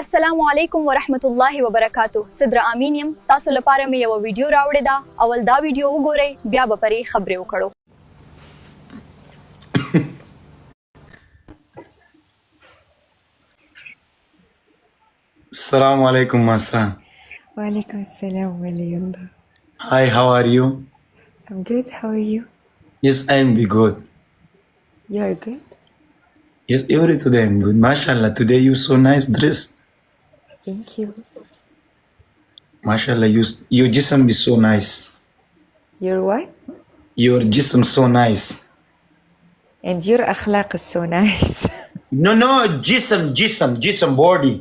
السلام علیکم ورحمت الله وبرکاتو. صدر امین یم. تاسو لپاره مې یو ویډیو راوړې ده. اول دا ویډیو وګورئ بیا به پرې خبرې وکړو. Assalamu alaikum, Masa. Walaikum assalam, Waliullah. Hi, how are you? I'm good. How are you? Yes, I am good. You're good? Yes, every today I'm good. MashaAllah, today you so nice dress. Thank you. MashaAllah, your jism is so nice. Your what? Your jism so nice. And your akhlaq is so nice. No, jism, body.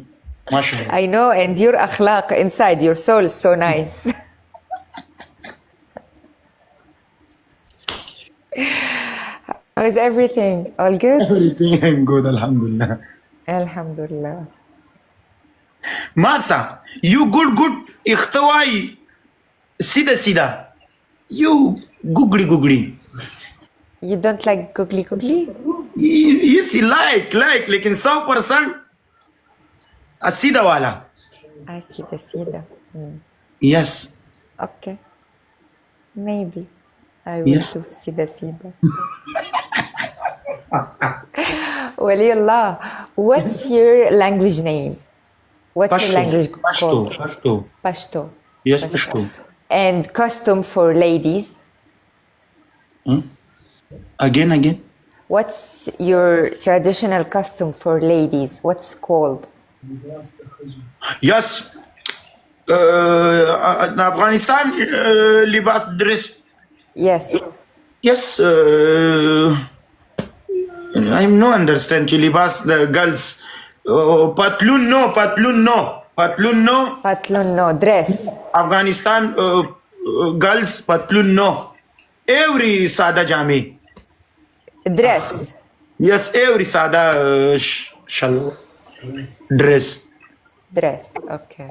MashaAllah. I know, and your akhlaq inside, your soul is so nice. How is everything? All good? Everything I'm good, Alhamdulillah. Alhamdulillah. Masa, you good. Ikhtawai. Sida. You googly. You don't like googly? Yes, like, lekin 100% asida wala. I see the sida. Yes. Okay. Maybe. I will Yes. do sida. Waliullah, what's your language name? What's your language called? Pashto. Yes, Pashto. And custom for ladies? Again. What's your traditional custom for ladies? What's called? Yes. Afghanistan libas dress. Yes. Yes. I'm no understand libas the girls. Patlun no. Patlun no. Dress. Afghanistan girls patlun no. Every sada jami. Dress. Yes, every sada shalwar dress. Okay.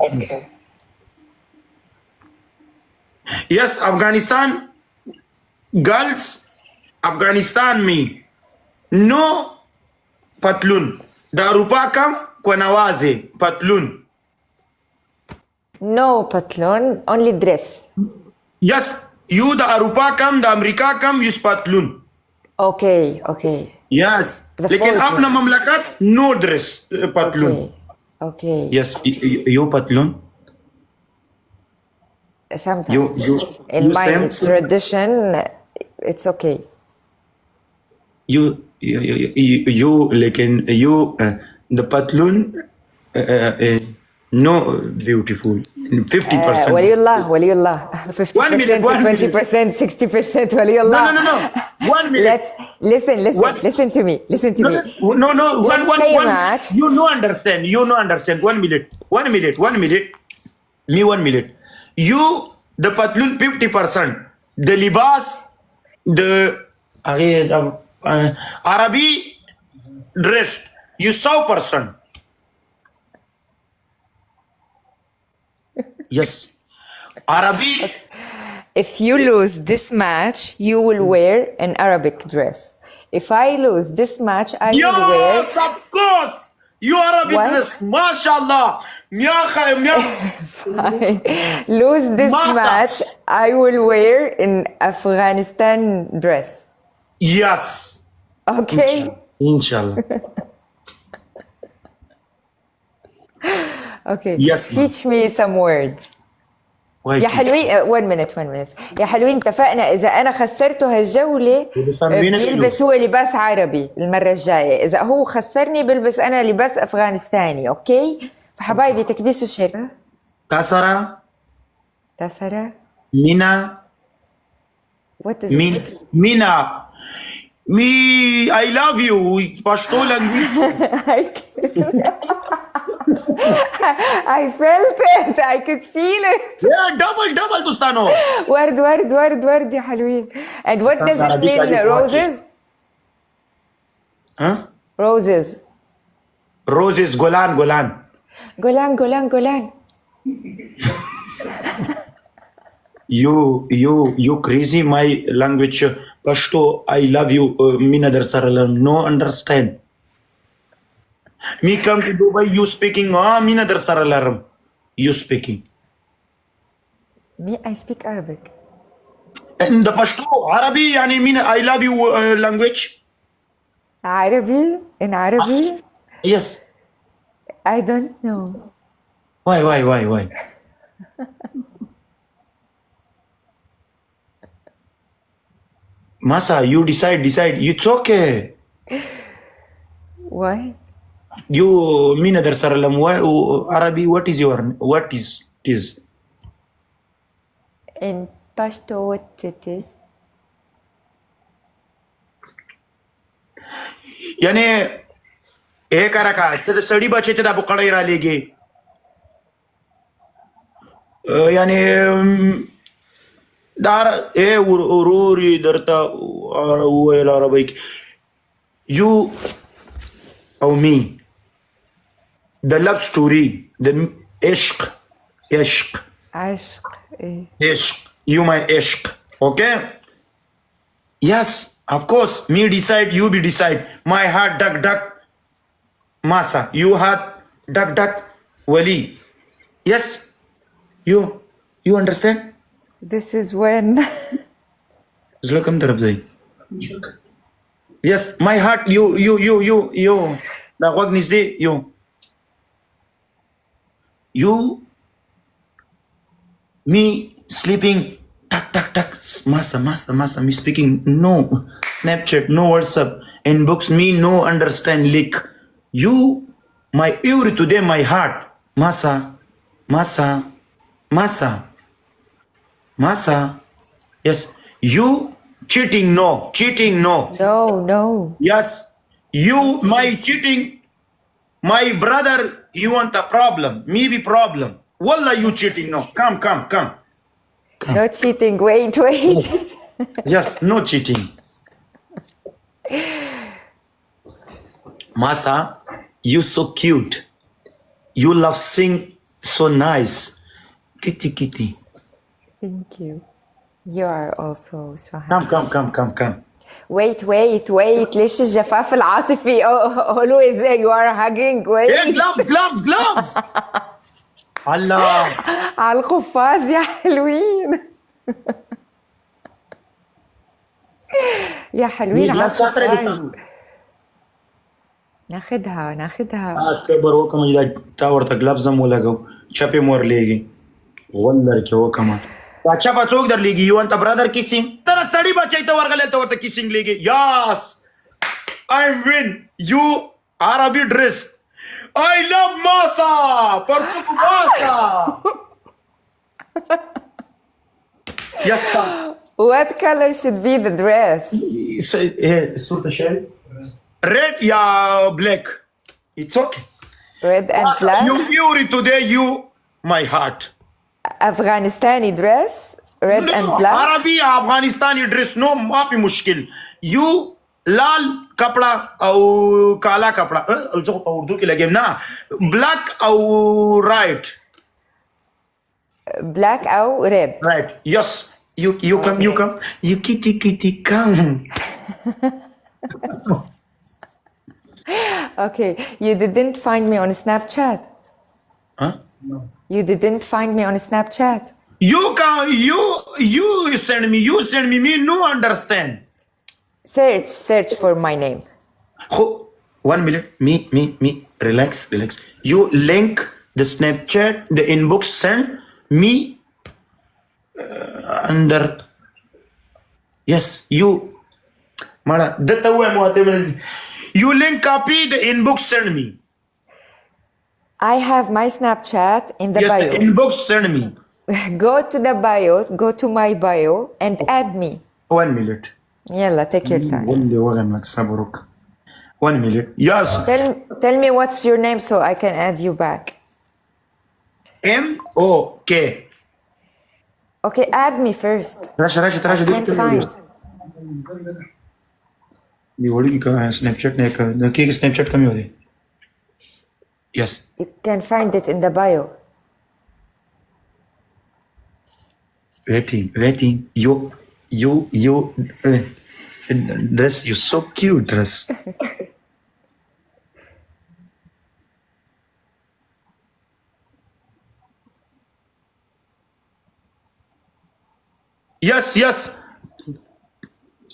Yes, Afghanistan girls, Afghanistan me no patlun. Darupa kam ko nawaze patlun. No patlun, only dress. Yes, you the Arupa kam, the America kam use patlun. Okay. Yes, The lekin fortune. apna mamlakat no dress patlun. Okay. Yes, you patlun. Sometimes. You In you my same- tradition, it's okay. you lekin you the patlun no beautiful 50%. Waliullah. 50%, 1 minute, 1 minute. 20%, 60%, Waliullah. No. 1 minute. Let's listen to me. No. Let's play a match. You no understand. 1 minute. Me 1 minute. You the patlun 50%. The libas, the Arabi dressed. You 100%. Yes. Arabi. If you lose this match, you will wear an Arabic dress. If I lose this match, I will wear... Yes, of course. You Arabic What? dress. MashaAllah. lose this Masa. match, I will wear an Afghanistan dress. Yes. Okay? Inshallah. Okay. Yes, ma'am. Teach me some words. Wait. يا حلوين 1 minute. يا حلوين اتفقنا إذا أنا خسرته هالجولة بيلبس هو لباس عربي المرة الجاية، إذا هو خسرني بلبس أنا لباس أفغانستاني. أوكي؟ فحبايبي تكبيسوا الشركة. Tasara. تاسرة. Mina. What is Mina. Me, I love you. Pashto language. I felt it. I could feel it. Yeah, double Tustano. ورد يا حلوين. And what does it mean, roses? Huh? Roses. Roses, Golan. Golan. You crazy my language. Pashto, I love you. Mina dar sarala no understand. Me come to Dubai, you speaking, mina dar sara laram. You speaking. Me, I speak Arabic. And the Pashto, Arabi, yani mean I love you language. Arabi? In Arabi? Yes. I don't know. Why? Masa, you decide. It's okay. What? You mina dar sara lam. Arabi, what is it? In Pashto, what it is? यानी एक रखा तो सड़ी बचे थे दाबो कड़ाई रा लेगे यानी दार उरूरी दरता और वो लारा भाई you or me the love story the ishq Ashq. you my ishq okay yes of course me decide you be decide my heart duck Masa you heart duck Wali yes you understand This is when. Zlakam taraf zai yes my heart you the wagnis de you me sleeping tuck Masa me speaking no Snapchat no WhatsApp inbox me no understand lick you my ear today my heart Masa yes you cheating no No. yes you my cheating my brother you want a problem me be problem wallah you cheating no come No cheating. Wait. yes no cheating Masa you so cute you love sing so nice kitty Thank you. You are also so happy. come Wait. ليش الجفاف العاطفي؟ always you are hugging. Wait. hey gloves Allah على القفاز يا حلوين. يا حلوين على القفاز. ناخدها. كبر वो कम इलाज tower तक gloves हम लगाओ छपे मोर लेगी वल्लर के वो कमा अच्छा बचोक दर लेगी यू अंत ब्रदर किसिंग तेरा सड़ी बचाई तो वर्ग लेते वर्ग किसिंग लेगी yes I am win you Arabi dress I love Masa पर तू Masa yes What color should be the dress? صورة شاي red या black it's okay Red and black? you beauty today you my heart Afghanistani dress? Red and black? عربي अफगानिस्तानी dress no माफी मुश्किल you लाल कपड़ा और काला कपड़ा जो उर्दू के लगे ना ब्लैक और right Black or red? Right yes you come you kitty come Okay, you didn't find me on Snapchat. huh You didn't find me on Snapchat. you come you send me me no understand Search for my name. 1 minute me relax you link the Snapchat the inbox send me under yes you mala data huwa muatamil you link copy the inbox send me I have my Snapchat in the yes bio. the inbox send me Go to the bio, go to my bio and add me. 1 minute Yalla, take your time. واللي وغن لك صبرك 1 minute yes Tell me what's your name so I can add you back. MOK Okay, add me first. راشا I can't find. دي ولي का Snapchat ने का देखिए Snapchat कमी हो रही yes You can find it in the bio. Rating. You dress. You so cute dress. Yes.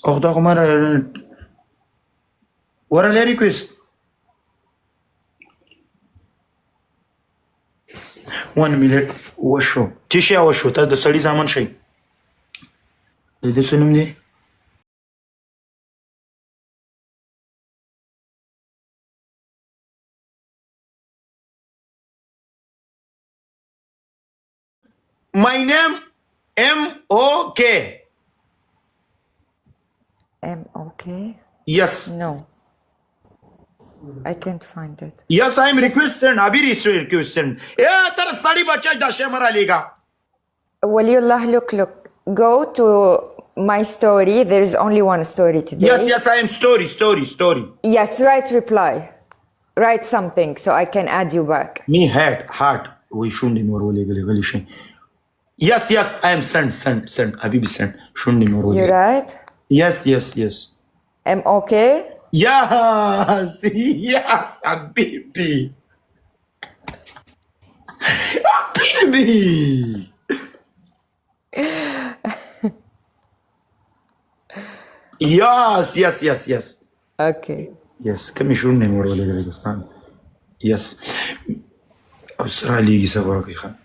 Oh, da maar. What a request. One minute. Washo. Tisha washo. Ta the study zaman shay. This one me. My name M-O-K. M-O-K? Yes. No. I can't find it. Yes, I'm requesting. Abhi requesting. Yeah, tara sadi bacha da shemara lega. Waliullah, look. Go to my story. There is only one story today. Yes, I am story. Yes, write reply. Write something so I can add you back. Me heart. We shundi moro lega shay. Yes, I am sent. Habibi sent. Shundi moro. You right? Yes. M-O-K? Yes, Habibi. Yes. Okay. Yes, كم يشون نمر ولا قلقستان. Yes. أسرع لي سبارك يا خان.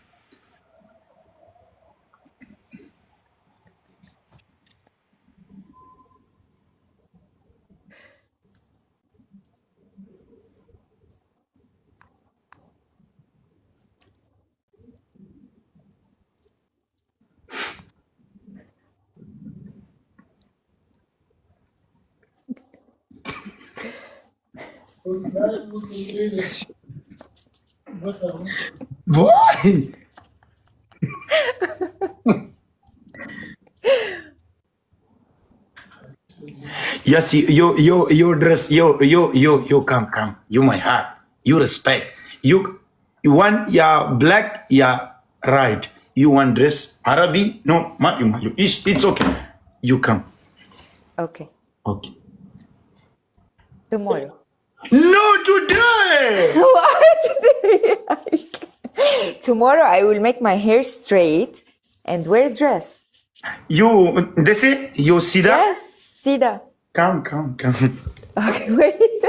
Why? Yes, you dress, you come. You my heart. You respect. You want black, right. You want dress Arabi? No, malu. It's okay. You come. Okay. Okay. Tomorrow. No, today. What? Tomorrow I will make my hair straight and wear dress. They say you see that? Yes, Sida. Come. Okay, wait.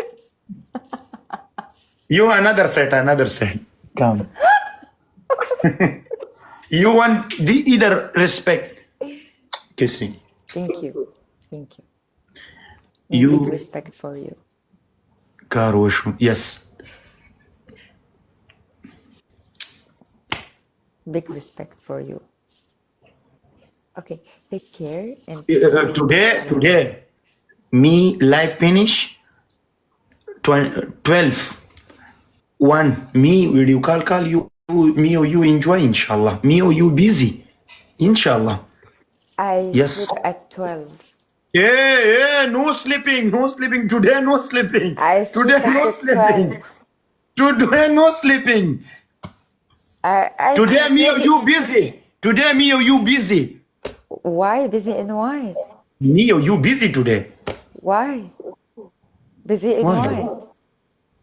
You another set. Come. You want either respect. Kissing. Thank you. You- Big respect for you. Car wash. Yes. Big respect for you. Okay, take care and Today, me live finish 12. 1. Me video call you. Me or you enjoy, inshallah. Me or you busy, inshallah. I Yes. sleep at 12. Yeah, no sleeping. Today, no sleeping. I sleep Today, no at sleeping. 12. Today, no sleeping. Today, me or you busy. Why? Busy in why? Me or you busy today. Why? Busy in Why? why?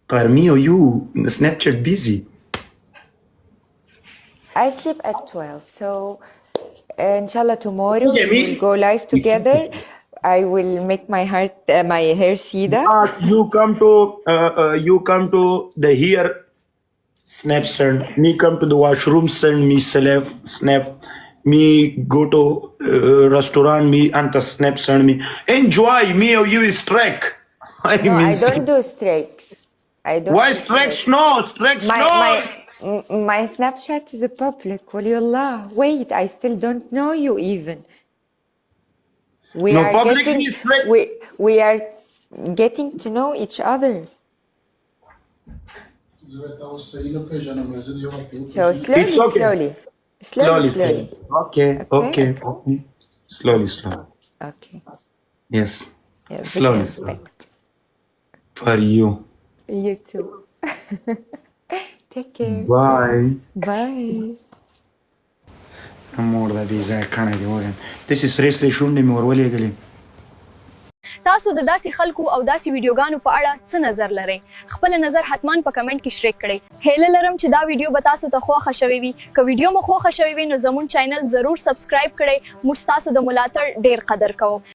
For me or you, Snapchat busy. I sleep at 12. So, inshallah, tomorrow Okay, we will go live together. I will make my hair Sida. You come to the here Snapchat. Me come to the washroom, send me snap. Me go to restaurant, me and the Snapchat me. Enjoy me or you is track. I don't do streaks. Why strikes no? My Snapchat is public. Waliullah. Wait, I still don't know you even. We are getting to know each other. So slowly. Okay. Slowly. Okay. Yes. Yeah, big Slowly. respect. For you. You too. Take care. Bye. More that is kind of the organ. This is seriously shouldn't be more تاسو د داسې خلکو او داسې ویډیوګانو په اړه څه نظر لرئ؟ خپل نظر حتمان په کمنټ کې شریک کړئ. هیله لرم چې دا ویډیو به تاسو ته خوښه شوې وي. که ویډیو مو خوښه شوې وي نو زموږ چینل ضرور سبسکرایب کړئ. موږ تاسو د ملاتړ ډیر قدر کوو.